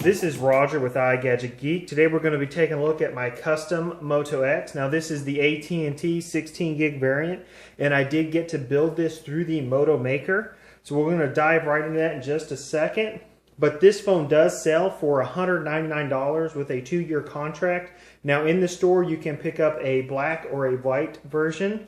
This is Roger with iGadgetGeek. Today we're going to be taking a look at my custom Moto X. Now this is the AT&T 16 gig variant, and I did get to build this through the Moto Maker. So we're going to dive right into that in just a second. But this phone does sell for $199 with a 2-year contract. Now in the store you can pick up a black or a white version.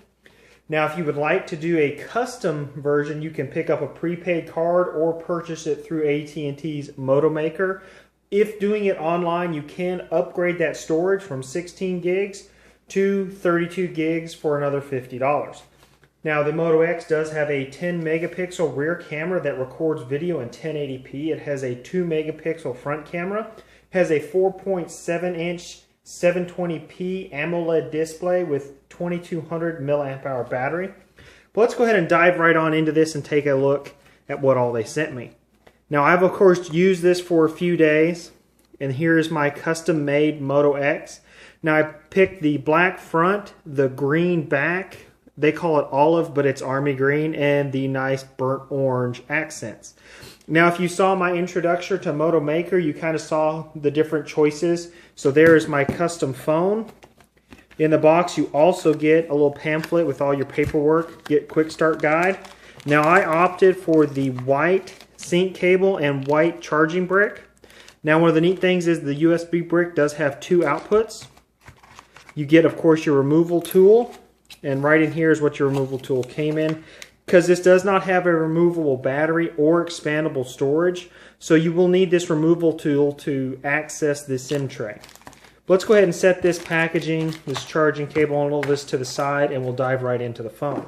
Now if you would like to do a custom version, you can pick up a prepaid card or purchase it through AT&T's Moto Maker. If doing it online, you can upgrade that storage from 16 gigs to 32 gigs for another $50. Now the Moto X does have a 10 megapixel rear camera that records video in 1080p. It has a 2 megapixel front camera, has a 4.7 inch 720p AMOLED display with 2200 milliamp hour battery. But let's go ahead and dive right on into this and take a look at what all they sent me. Now I've of course used this for a few days, and here's my custom made Moto X. Now I picked the black front, the green back, they call it olive but it's army green, and the nice burnt orange accents. Now if you saw my introduction to Moto Maker, you kind of saw the different choices. So there is my custom phone. In the box you also get a little pamphlet with all your paperwork, get quick start guide. Now I opted for the white sync cable and white charging brick. Now one of the neat things is the USB brick does have 2 outputs. You get of course your removal tool, and right in here is what your removal tool came in. Because this does not have a removable battery or expandable storage, so you will need this removal tool to access the SIM tray. Let's go ahead and set this packaging, this charging cable, and all this to the side, and we'll dive right into the phone.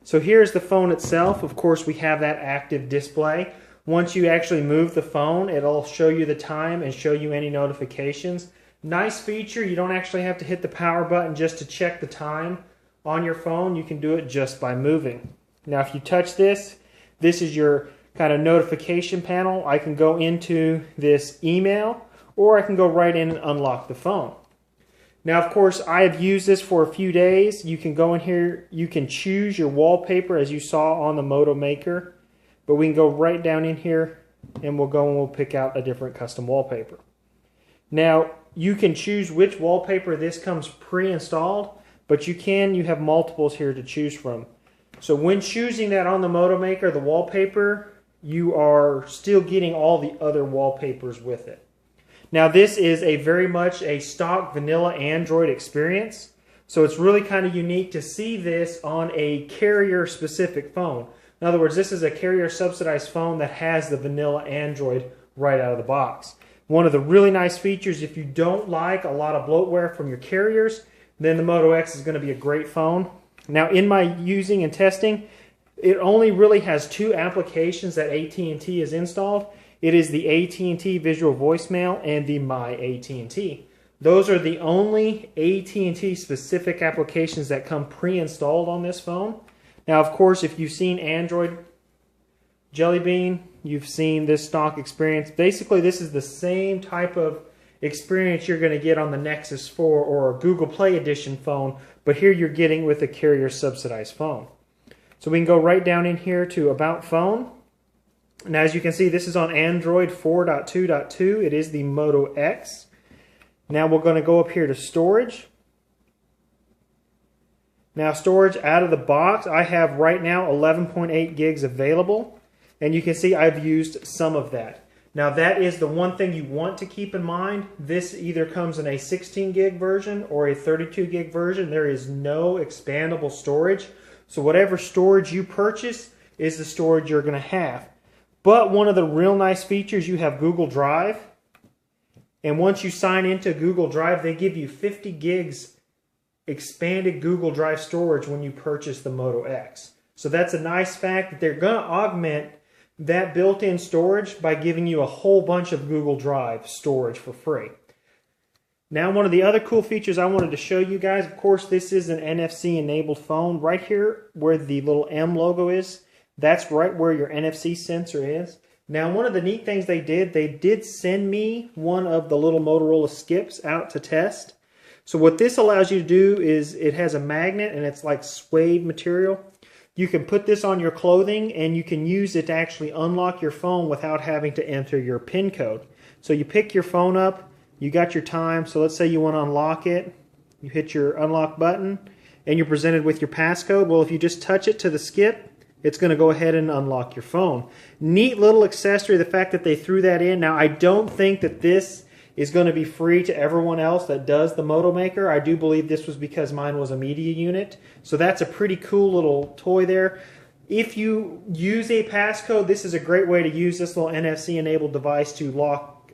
So here's the phone itself. Of course we have that active display. Once you actually move the phone, it'll show you the time and show you any notifications. Nice feature, you don't actually have to hit the power button just to check the time on your phone. You can do it just by moving. Now if you touch this, this is your kind of notification panel. I can go into this email, or I can go right in and unlock the phone. Now of course I have used this for a few days. You can go in here, you can choose your wallpaper as you saw on the Moto Maker, but we can go right down in here and we'll pick out a different custom wallpaper. Now you can choose which wallpaper. This comes pre-installed, but you have multiples here to choose from. So when choosing that on the Moto Maker, the wallpaper, you are still getting all the other wallpapers with it. Now this is very much a stock vanilla Android experience, so it's really kind of unique to see this on a carrier specific phone. In other words, this is a carrier subsidized phone that has the vanilla Android right out of the box. One of the really nice features, if you don't like a lot of bloatware from your carriers, then the Moto X is going to be a great phone. Now in my using and testing, it only really has 2 applications that AT&T has installed. It is the AT&T Visual Voicemail and the My AT&T. Those are the only AT&T specific applications that come pre-installed on this phone. Now of course if you've seen Android Jelly Bean, you've seen this stock experience. Basically this is the same type of experience you're going to get on the Nexus 4 or a Google Play Edition phone, but here you're getting with a carrier subsidized phone. So we can go right down in here to About Phone. Now as you can see, this is on Android 4.2.2. It is the Moto X. Now we're going to go up here to storage. Now storage out of the box, I have right now 11.8 gigs available, and you can see I've used some of that. Now that is the one thing you want to keep in mind. This either comes in a 16 gig version or a 32 gig version. There is no expandable storage. So whatever storage you purchase is the storage you're going to have. But one of the real nice features, you have Google Drive. And once you sign into Google Drive, they give you 50 gigs expanded Google Drive storage when you purchase the Moto X. So that's a nice fact that they're going to augment that built-in storage by giving you a whole bunch of Google Drive storage for free. Now one of the other cool features I wanted to show you guys, of course this is an NFC enabled phone. Right here where the little M logo is, that's right where your NFC sensor is. Now one of the neat things they did send me one of the little Motorola skips out to test. So what this allows you to do is it has a magnet and it's like suede material. You can put this on your clothing and you can use it to actually unlock your phone without having to enter your PIN code. So you pick your phone up, you got your time, so let's say you want to unlock it, you hit your unlock button, and you're presented with your passcode. Well, if you just touch it to the skip, it's going to go ahead and unlock your phone. Neat little accessory, the fact that they threw that in. Now, I don't think that this is going to be free to everyone else that does the Moto Maker. I do believe this was because mine was a media unit. So that's a pretty cool little toy there. If you use a passcode, this is a great way to use this little NFC-enabled device to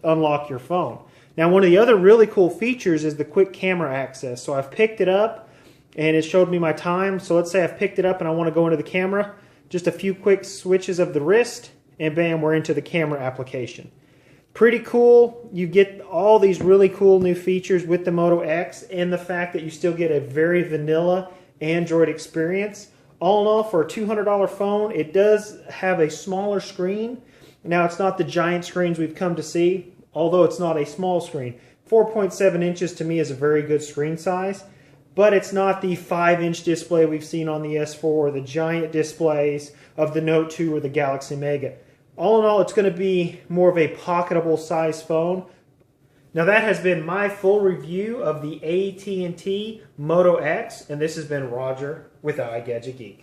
unlock your phone. Now, one of the other really cool features is the quick camera access. So I've picked it up and it showed me my time. So let's say I've picked it up and I want to go into the camera. Just a few quick switches of the wrist and bam, we're into the camera application. Pretty cool. You get all these really cool new features with the Moto X and the fact that you still get a very vanilla Android experience. All in all, for a $200 phone, it does have a smaller screen. Now, it's not the giant screens we've come to see, although it's not a small screen. 4.7 inches to me is a very good screen size, but it's not the 5-inch display we've seen on the S4 or the giant displays of the Note 2 or the Galaxy Mega. All in all, it's going to be more of a pocketable size phone. Now, that has been my full review of the AT&T Moto X, and this has been Roger with iGadgetGeek.